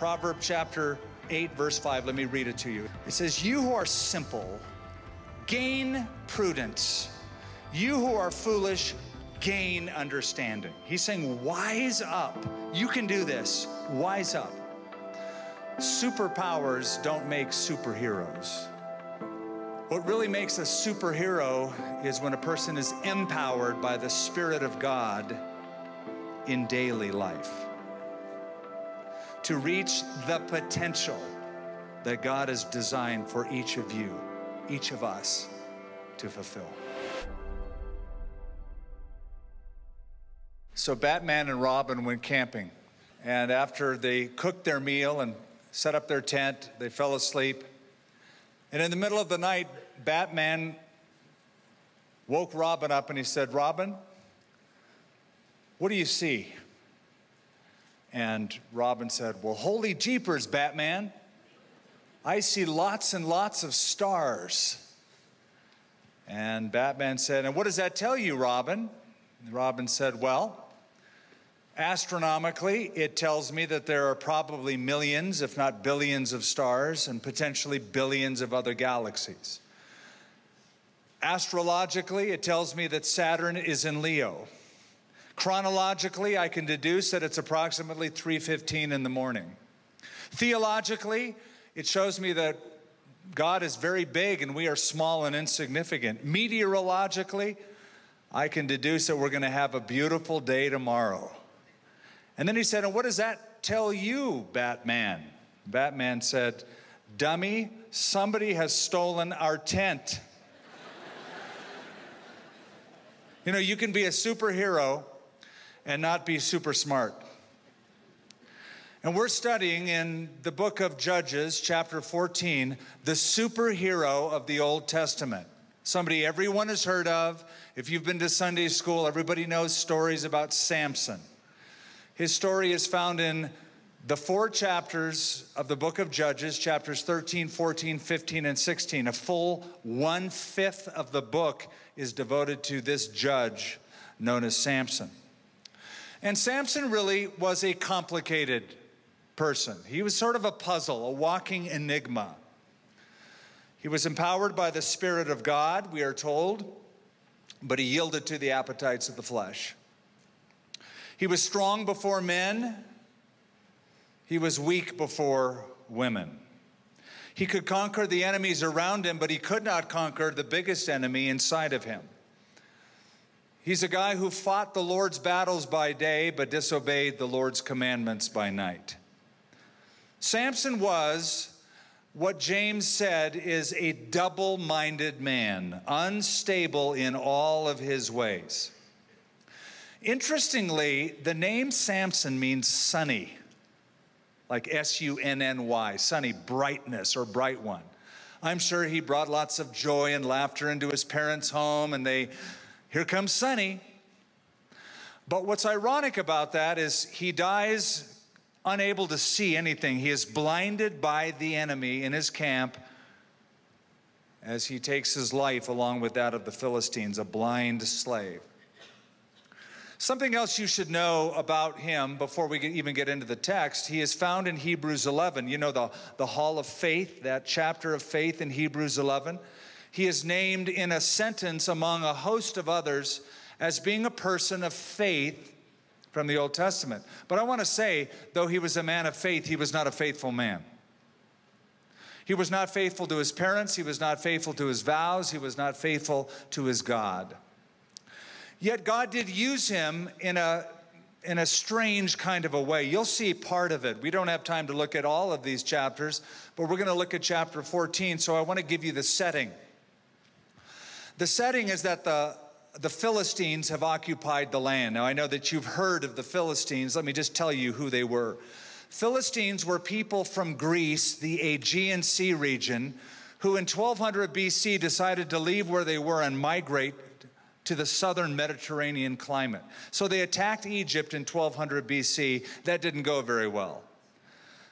Proverbs chapter 8, verse 5. Let me read it to you. It says, "You who are simple, gain prudence. You who are foolish, gain understanding." He's saying, wise up. You can do this. Wise up. Superpowers don't make superheroes. What really makes a superhero is when a person is empowered by the Spirit of God in daily life to reach the potential that God has designed for each of you, each of us, to fulfill. So Batman and Robin went camping, and after they cooked their meal and set up their tent, they fell asleep. And in the middle of the night, Batman woke Robin up and he said, "Robin, what do you see?" And Robin said, "Well, holy jeepers, Batman. I see lots and lots of stars." And Batman said, "And what does that tell you, Robin?" And Robin said, "Well, astronomically, it tells me that there are probably millions, if not billions of stars and potentially billions of other galaxies. Astrologically, it tells me that Saturn is in Leo. Chronologically, I can deduce that it's approximately 3:15 in the morning. Theologically, it shows me that God is very big and we are small and insignificant. Meteorologically, I can deduce that we're going to have a beautiful day tomorrow." And then he said, "And what does that tell you, Batman?" Batman said, "Dummy, somebody has stolen our tent." You know, you can be a superhero and not be super smart. And we're studying in the book of Judges, chapter 14, the superhero of the Old Testament. Somebody everyone has heard of. If you've been to Sunday school, everybody knows stories about Samson. His story is found in the 4 chapters of the book of Judges, chapters 13, 14, 15, and 16. A full 1/5 of the book is devoted to this judge known as Samson. And Samson really was a complicated person. He was sort of a puzzle, a walking enigma. He was empowered by the Spirit of God, we are told, but he yielded to the appetites of the flesh. He was strong before men. He was weak before women. He could conquer the enemies around him, but he could not conquer the biggest enemy inside of him. He's a guy who fought the Lord's battles by day, but disobeyed the Lord's commandments by night. Samson was what James said is a double-minded man, unstable in all of his ways. Interestingly, the name Samson means sunny, like S-U-N-N-Y, sunny, brightness or bright one. I'm sure he brought lots of joy and laughter into his parents' home, and here comes Sunny. But what's ironic about that is he dies unable to see anything. He is blinded by the enemy in his camp as he takes his life along with that of the Philistines, a blind slave. Something else you should know about him before we even get into the text, he is found in Hebrews 11. You know, the Hall of Faith, that chapter of faith in Hebrews 11. He is named in a sentence among a host of others as being a person of faith from the Old Testament. But I want to say, though he was a man of faith, he was not a faithful man. He was not faithful to his parents. He was not faithful to his vows. He was not faithful to his God. Yet God did use him in a strange kind of a way. You'll see part of it. We don't have time to look at all of these chapters, but we're going to look at chapter 14, so I want to give you the setting. The setting is that the Philistines have occupied the land. Now, I know that you've heard of the Philistines. Let me just tell you who they were. Philistines were people from Greece, the Aegean Sea region, who in 1200 BC decided to leave where they were and migrate to the southern Mediterranean climate. So they attacked Egypt in 1200 BC. That didn't go very well.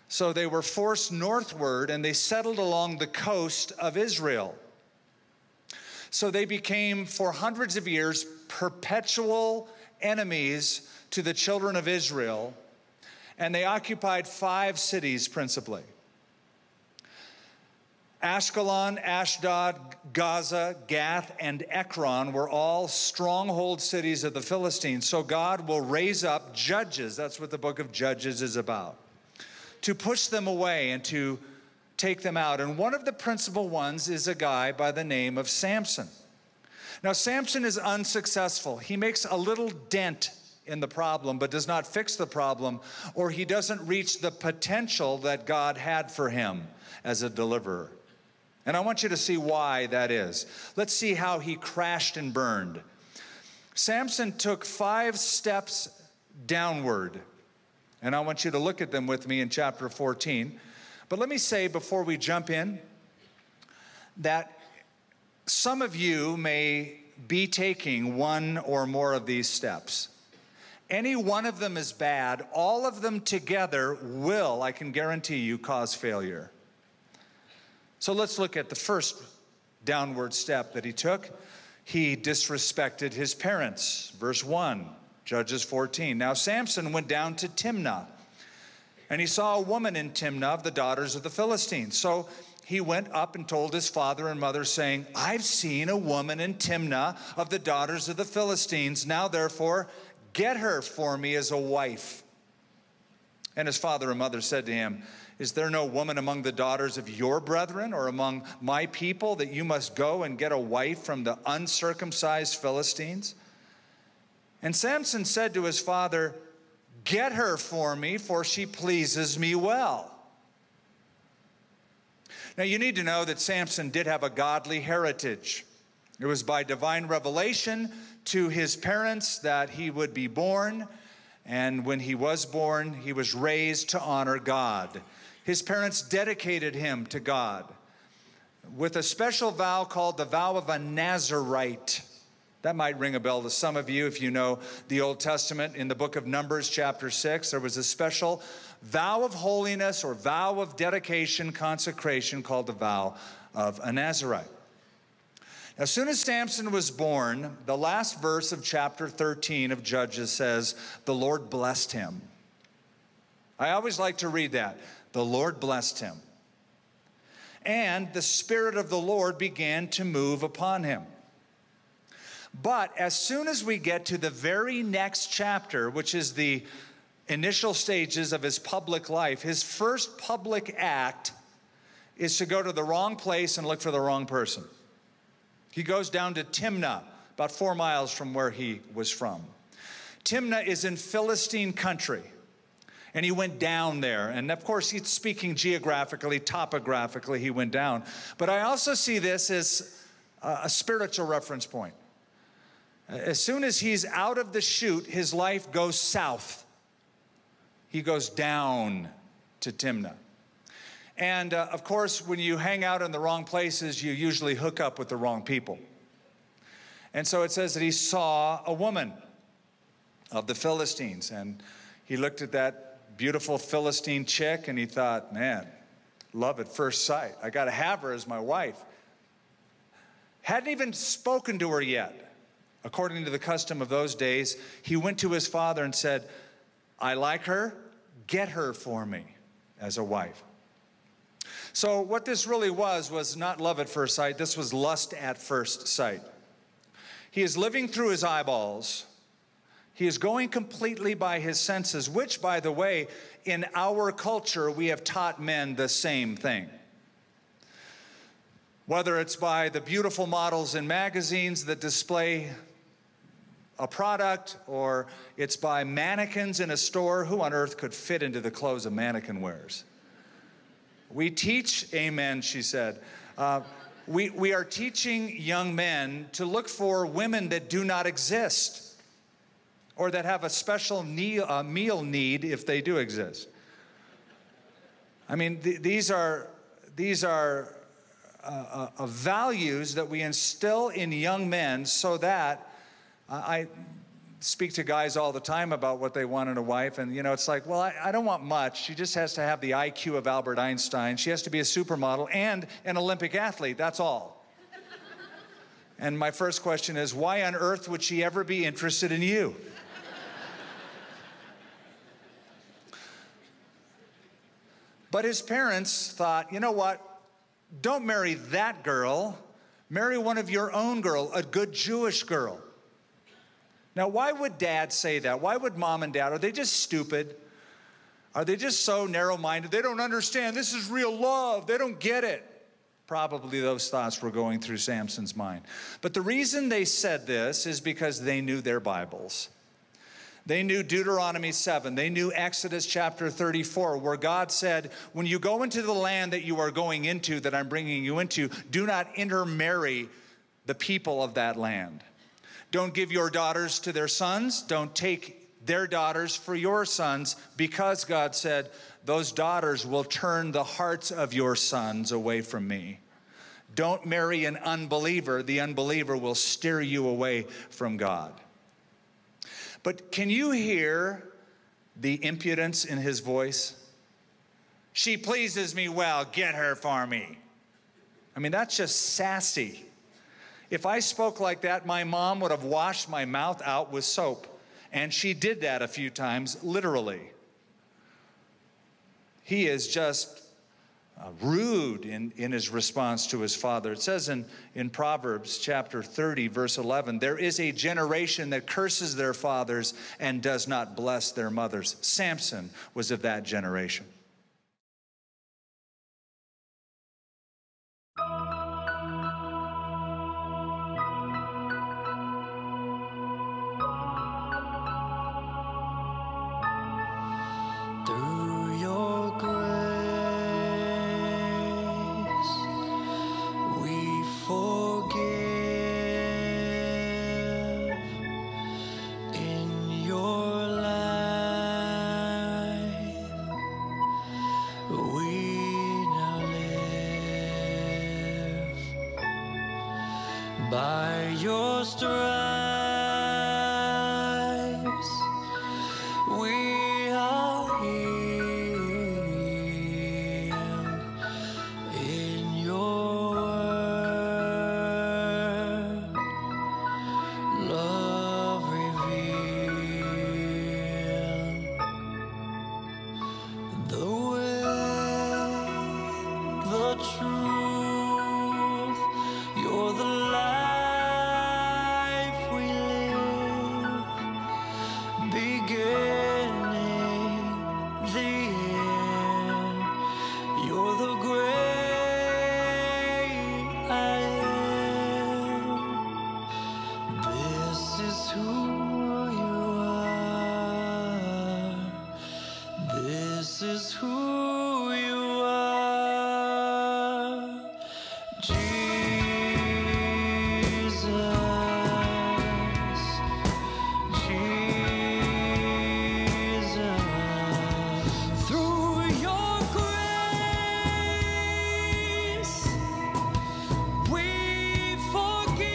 So they were forced northward and they settled along the coast of Israel. So they became, for hundreds of years, perpetual enemies to the children of Israel. And they occupied 5 cities principally. Ashkelon, Ashdod, Gaza, Gath, and Ekron were all stronghold cities of the Philistines. So God will raise up judges, that's what the book of Judges is about, to push them away and to take them out. And one of the principal ones is a guy by the name of Samson. Now, Samson is unsuccessful. He makes a little dent in the problem, but does not fix the problem, or he doesn't reach the potential that God had for him as a deliverer. And I want you to see why that is. Let's see how he crashed and burned. Samson took 5 steps downward, and I want you to look at them with me in chapter 14. But let me say before we jump in that some of you may be taking one or more of these steps. Any one of them is bad. All of them together will, I can guarantee you, cause failure. So let's look at the first downward step that he took. He disrespected his parents. Verse 1, Judges 14. Now Samson went down to Timnah, and he saw a woman in Timnah of the daughters of the Philistines. So he went up and told his father and mother, saying, I've seen a woman in Timnah of the daughters of the Philistines. Now therefore, get her for me as a wife. And his father and mother said to him, is there no woman among the daughters of your brethren or among my people that you must go and get a wife from the uncircumcised Philistines? And Samson said to his father, get her for me, for she pleases me well. Now you need to know that Samson did have a godly heritage. It was by divine revelation to his parents that he would be born, and when he was born, he was raised to honor God. His parents dedicated him to God with a special vow called the vow of a Nazarite. That might ring a bell to some of you if you know the Old Testament. In the book of Numbers, chapter 6, there was a special vow of holiness or vow of dedication, consecration called the vow of a Nazarite. As soon as Samson was born, the last verse of chapter 13 of Judges says, the Lord blessed him. I always like to read that. The Lord blessed him. And the Spirit of the Lord began to move upon him. But as soon as we get to the very next chapter, which is the initial stages of his public life, his first public act is to go to the wrong place and look for the wrong person. He goes down to Timnah, about 4 miles from where he was from. Timnah is in Philistine country. And he went down there. And of course, he's speaking geographically, topographically, he went down. But I also see this as a spiritual reference point. As soon as he's out of the chute, his life goes south. He goes down to Timnah. And of course, when you hang out in the wrong places, you usually hook up with the wrong people. And so it says that he saw a woman of the Philistines. And he looked at that beautiful Philistine chick and he thought, man, love at first sight. I got to have her as my wife. Hadn't even spoken to her yet. According to the custom of those days, he went to his father and said, I like her, get her for me as a wife. So what this really was not love at first sight. This was lust at first sight. He is living through his eyeballs. He is going completely by his senses, which, by the way, in our culture, we have taught men the same thing. Whether it's by the beautiful models in magazines that display a product, or it's by mannequins in a store. Who on earth could fit into the clothes a mannequin wears? We teach, amen, she said. We are teaching young men to look for women that do not exist, or that have a special meal need if they do exist. I mean, these are values that we instill in young men so that I speak to guys all the time about what they want in a wife, and you know, it's like, well, I don't want much. She just has to have the IQ of Albert Einstein. She has to be a supermodel and an Olympic athlete, that's all. And my first question is, why on earth would she ever be interested in you? But his parents thought, you know what? Don't marry that girl. Marry one of your own girl, a good Jewish girl. Now, why would dad say that? Why would mom and dad? Are they just stupid? Are they just so narrow-minded? They don't understand. This is real love. They don't get it. Probably those thoughts were going through Samson's mind. But the reason they said this is because they knew their Bibles. They knew Deuteronomy 7. They knew Exodus chapter 34, where God said, when you go into the land that you are going into, that I'm bringing you into, do not intermarry the people of that land. Don't give your daughters to their sons. Don't take their daughters for your sons, because God said, those daughters will turn the hearts of your sons away from me. Don't marry an unbeliever. The unbeliever will steer you away from God. But can you hear the impudence in his voice? She pleases me well, get her for me. I mean, that's just sassy. If I spoke like that, my mom would have washed my mouth out with soap. And she did that a few times, literally. He is just rude in his response to his father. It says in Proverbs chapter 30, verse 11, there is a generation that curses their fathers and does not bless their mothers. Samson was of that generation. By your stripes we are healed. In your word, love revealed. The way, the truth, you're the light. This is who you are, Jesus, Jesus. Through your grace, we forgive.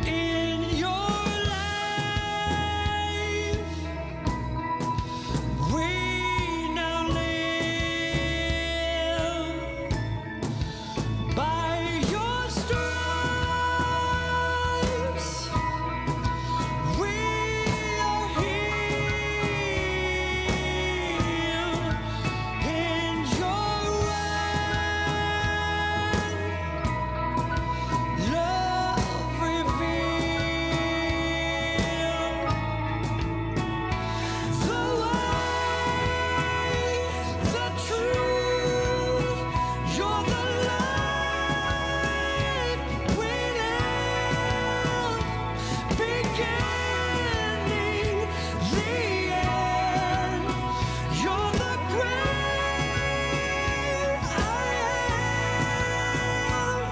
In your life, we now live. By your stripes, we are healed. In your word, love revealed. The way, the truth, you're the life we live. Beginning,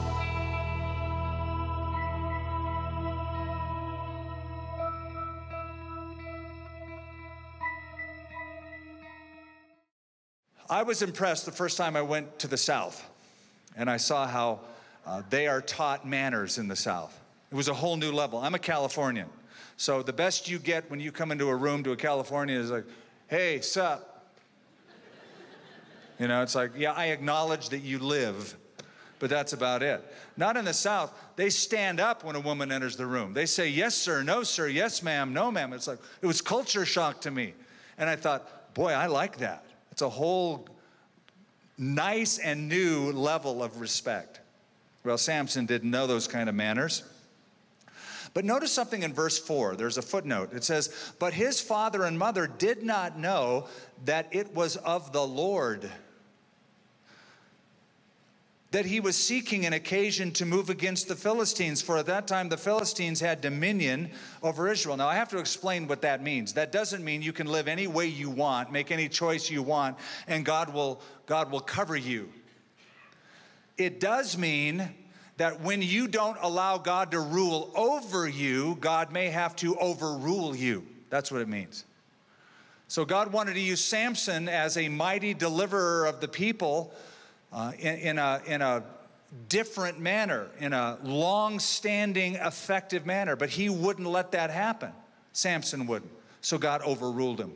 the end, you're the great I I was impressed the first time I went to the South, and I saw how they are taught manners in the South. It was a whole new level. I'm a Californian, so the best you get when you come into a room to a Californian is like, hey, sup? You know, it's like, yeah, I acknowledge that you live, but that's about it. Not in the South. They stand up when a woman enters the room. They say, yes, sir, no, sir, yes, ma'am, no, ma'am. It's like, it was culture shock to me. And I thought, boy, I like that. It's a whole nice and new level of respect. Well, Samson didn't know those kind of manners. But notice something in verse 4. There's a footnote. It says, but his father and mother did not know that it was of the Lord, that he was seeking an occasion to move against the Philistines. For at that time, the Philistines had dominion over Israel. Now, I have to explain what that means. That doesn't mean you can live any way you want, make any choice you want, and God will cover you. It does mean that when you don't allow God to rule over you, God may have to overrule you. That's what it means. So God wanted to use Samson as a mighty deliverer of the people in a different manner, in a long-standing, effective manner. But he wouldn't let that happen. Samson wouldn't. So God overruled him.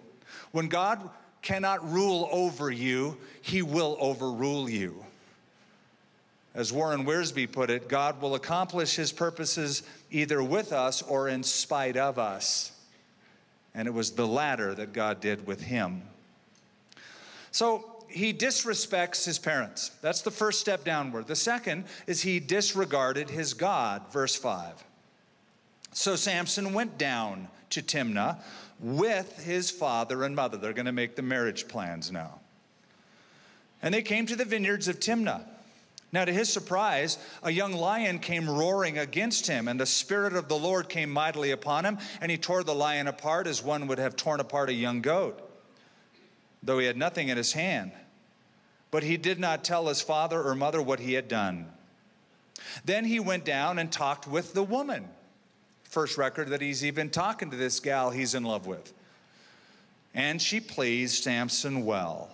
When God cannot rule over you, he will overrule you. As Warren Wiersbe put it, God will accomplish his purposes either with us or in spite of us. And it was the latter that God did with him. So he disrespects his parents. That's the first step downward. The second is he disregarded his God. Verse 5. So Samson went down to Timnah with his father and mother. They're going to make the marriage plans now. And they came to the vineyards of Timnah. Now, to his surprise, a young lion came roaring against him, and the Spirit of the Lord came mightily upon him, and he tore the lion apart as one would have torn apart a young goat, though he had nothing in his hand. But he did not tell his father or mother what he had done. Then he went down and talked with the woman. First record that he's even talking to this gal he's in love with. And she pleased Samson well.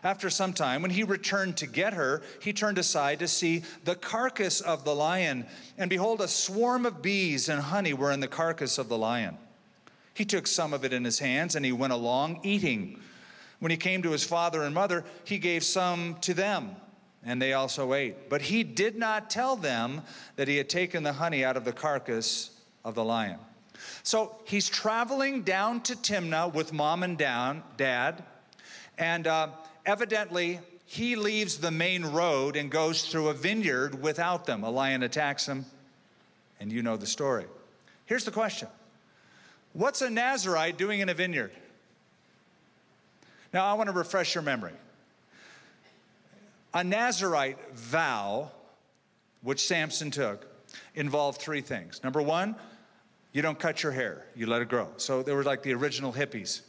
After some time, when he returned to get her, he turned aside to see the carcass of the lion. And behold, a swarm of bees and honey were in the carcass of the lion. He took some of it in his hands, and he went along eating. When he came to his father and mother, he gave some to them, and they also ate. But he did not tell them that he had taken the honey out of the carcass of the lion. So he's traveling down to Timnah with mom and dad, and evidently, he leaves the main road and goes through a vineyard without them. A lion attacks him, and you know the story. Here's the question. What's a Nazarite doing in a vineyard? Now, I want to refresh your memory. A Nazarite vow, which Samson took, involved three things. Number one, you don't cut your hair. You let it grow. So they were like the original hippies.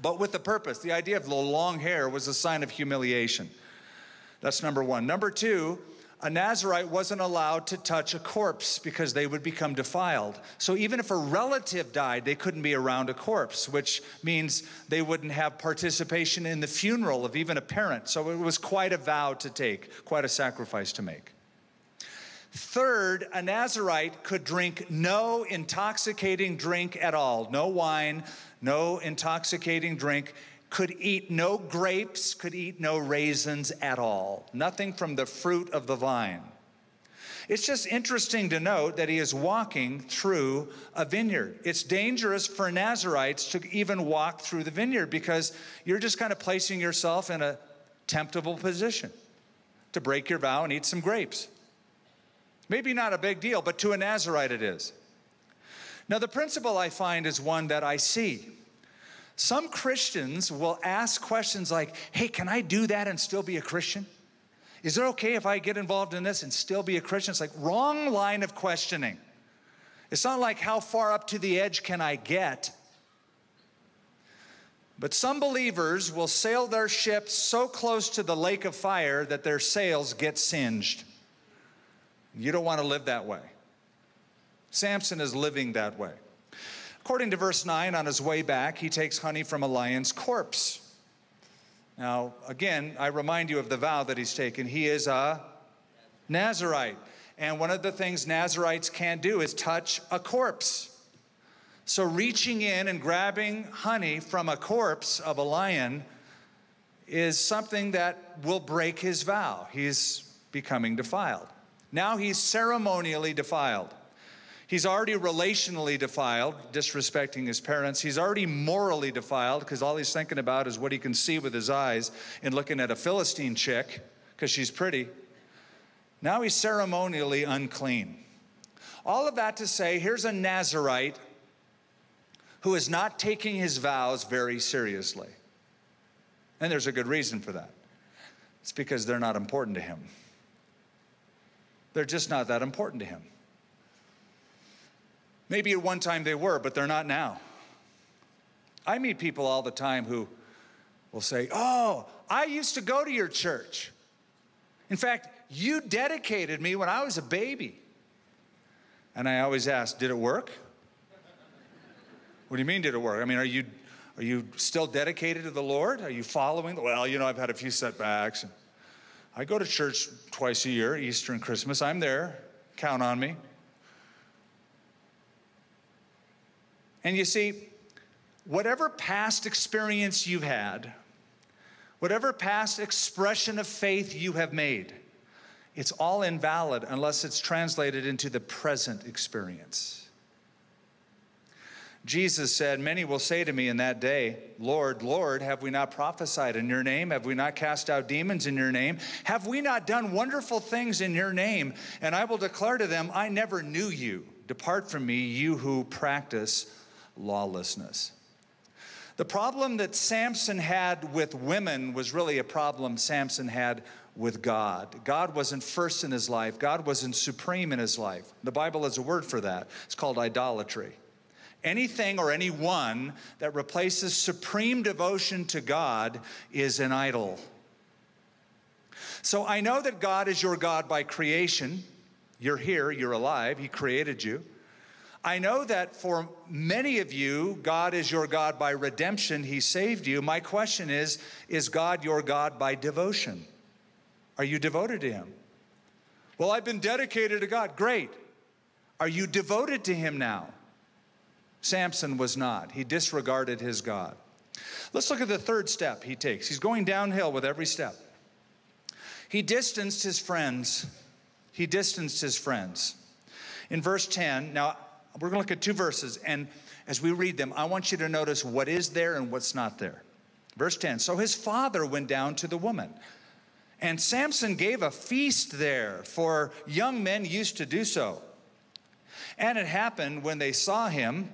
But with the purpose. The idea of the long hair was a sign of humiliation. That's number one. Number two, a Nazarite wasn't allowed to touch a corpse because they would become defiled. So even if a relative died, they couldn't be around a corpse, which means they wouldn't have participation in the funeral of even a parent. So it was quite a vow to take, quite a sacrifice to make. Third, a Nazarite could drink no intoxicating drink at all. No wine, no intoxicating drink. Could eat no grapes, could eat no raisins at all. Nothing from the fruit of the vine. It's just interesting to note that he is walking through a vineyard. It's dangerous for Nazarites to even walk through the vineyard because you're just kind of placing yourself in a temptable position to break your vow and eat some grapes. Maybe not a big deal, but to a Nazarite it is. Now, the principle I find is one that I see. Some Christians will ask questions like, hey, can I do that and still be a Christian? Is it okay if I get involved in this and still be a Christian? It's like wrong line of questioning. It's not like how far up to the edge can I get? But some believers will sail their ships so close to the lake of fire that their sails get singed. You don't want to live that way. Samson is living that way. According to verse 9, on his way back, he takes honey from a lion's corpse. Now, again, I remind you of the vow that he's taken. He is a Nazarite. And one of the things Nazarites can't do is touch a corpse. So reaching in and grabbing honey from a corpse of a lion is something that will break his vow. He's becoming defiled. Now he's ceremonially defiled. He's already relationally defiled, disrespecting his parents. He's already morally defiled because all he's thinking about is what he can see with his eyes and looking at a Philistine chick because she's pretty. Now he's ceremonially unclean. All of that to say, here's a Nazarite who is not taking his vows very seriously. And there's a good reason for that. It's because they're not important to him. They're just not that important to him. Maybe at one time they were, but they're not now. I meet people all the time who will say, oh, I used to go to your church. In fact, you dedicated me when I was a baby. And I always ask, did it work? What do you mean, did it work? I mean, are you still dedicated to the Lord? Are you following? Well, you know, I've had a few setbacks. I go to church twice a year, Easter and Christmas. I'm there. Count on me. And you see, whatever past experience you've had, whatever past expression of faith you have made, it's all invalid unless it's translated into the present experience. Jesus said, many will say to me in that day, Lord, Lord, have we not prophesied in your name? Have we not cast out demons in your name? Have we not done wonderful things in your name? And I will declare to them, I never knew you. Depart from me, you who practice lawlessness. The problem that Samson had with women was really a problem Samson had with God. God wasn't first in his life. God wasn't supreme in his life. The Bible has a word for that. It's called idolatry. Anything or anyone that replaces supreme devotion to God is an idol. So I know that God is your God by creation. You're here, you're alive, He created you. I know that for many of you, God is your God by redemption. He saved you. My question is God your God by devotion? Are you devoted to Him? Well, I've been dedicated to God. Great. Are you devoted to Him now? Samson was not. He disregarded his God. Let's look at the third step he takes. He's going downhill with every step. He distanced his friends. He distanced his friends. In verse 10, now, we're going to look at two verses, and as we read them, I want you to notice what is there and what's not there. Verse 10, so his father went down to the woman, and Samson gave a feast there, for young men used to do so. And it happened when they saw him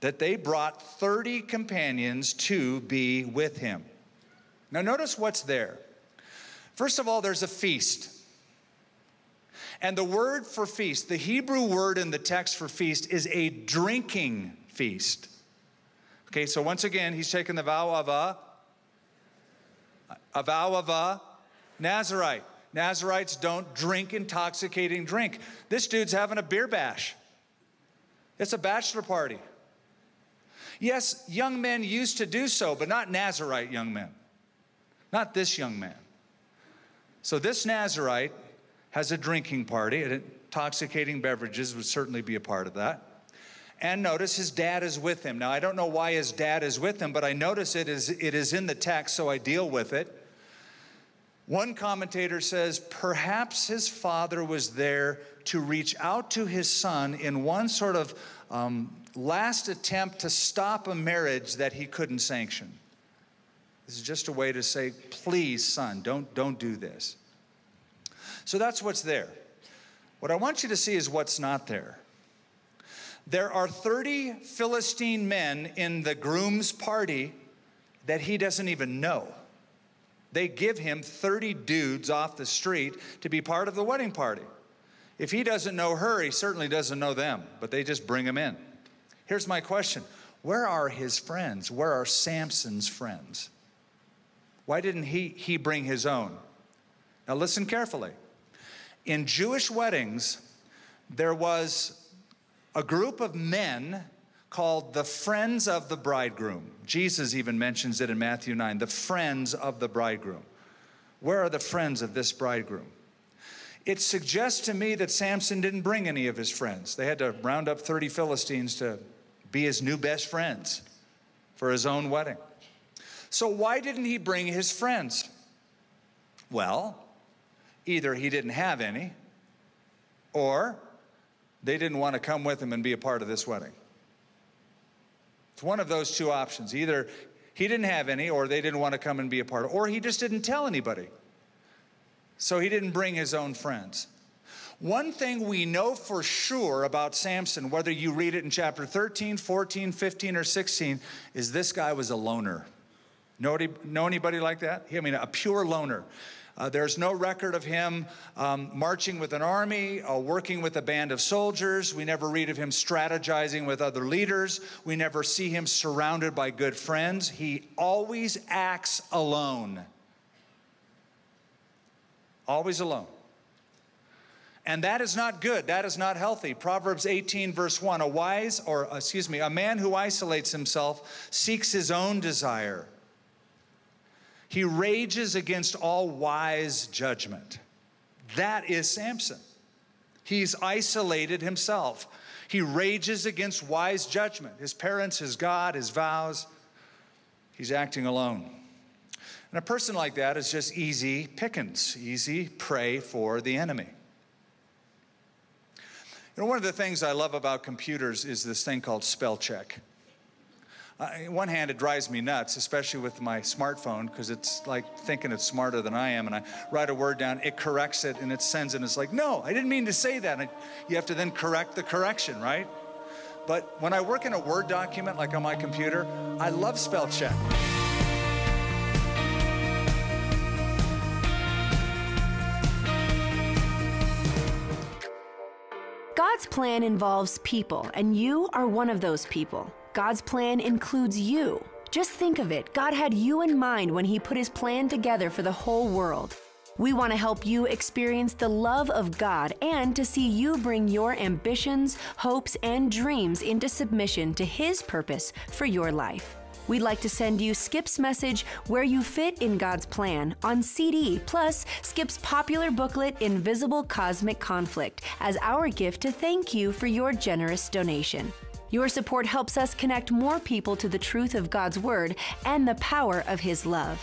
that they brought 30 companions to be with him. Now notice what's there. First of all, there's a feast. And the word for feast, the Hebrew word in the text for feast is a drinking feast. Okay, so once again, he's taken the vow of a Nazarite. Nazarites don't drink intoxicating drink. This dude's having a beer bash. It's a bachelor party. Yes, young men used to do so, but not Nazarite young men. Not this young man. So this Nazarite has a drinking party, and intoxicating beverages would certainly be a part of that. And notice his dad is with him. Now, I don't know why his dad is with him, but I notice it is in the text, so I deal with it. One commentator says, perhaps his father was there to reach out to his son in one sort of last attempt to stop a marriage that he couldn't sanction. This is just a way to say, please, son, don't do this. So that's what's there. What I want you to see is what's not there. There are 30 Philistine men in the groom's party that he doesn't even know. They give him 30 dudes off the street to be part of the wedding party. If he doesn't know her, he certainly doesn't know them, but they just bring him in. Here's my question. Where are his friends? Where are Samson's friends? Why didn't he bring his own? Now listen carefully. In Jewish weddings, there was a group of men called the friends of the bridegroom. Jesus even mentions it in Matthew 9, the friends of the bridegroom. Where are the friends of this bridegroom? It suggests to me that Samson didn't bring any of his friends. They had to round up 30 Philistines to be his new best friends for his own wedding. So why didn't he bring his friends? Well, Either he didn't have any, or they didn't want to come with him and be a part of this wedding. It's one of those two options. Either he didn't have any, or they didn't want to come and be a part of it, or he just didn't tell anybody. So he didn't bring his own friends. One thing we know for sure about Samson, whether you read it in chapter 13, 14, 15, or 16, is this guy was a loner. Know anybody like that? I mean, a pure loner. There's no record of him marching with an army, working with a band of soldiers. We never read of him strategizing with other leaders. We never see him surrounded by good friends. He always acts alone. Always alone. And that is not good. That is not healthy. Proverbs 18, verse 1, a man who isolates himself seeks his own desire. He rages against all wise judgment. That is Samson. He's isolated himself. He rages against wise judgment. His parents, his God, his vows. He's acting alone. And a person like that is just easy pickings, easy prey for the enemy. You know, one of the things I love about computers is this thing called spell check. On one hand, it drives me nuts, especially with my smartphone, because it's like thinking it's smarter than I am, and I write a word down, it corrects it, and it sends it, and it's like, no, I didn't mean to say that. And you have to then correct the correction, right? But when I work in a Word document, like on my computer, I love spell check. God's plan involves people, and you are one of those people. God's plan includes you. Just think of it. God had you in mind when He put His plan together for the whole world. We want to help you experience the love of God and to see you bring your ambitions, hopes, and dreams into submission to His purpose for your life. We'd like to send you Skip's message, Where You Fit in God's Plan, on CD, plus Skip's popular booklet, Invisible Cosmic Conflict, as our gift to thank you for your generous donation. Your support helps us connect more people to the truth of God's Word and the power of His love.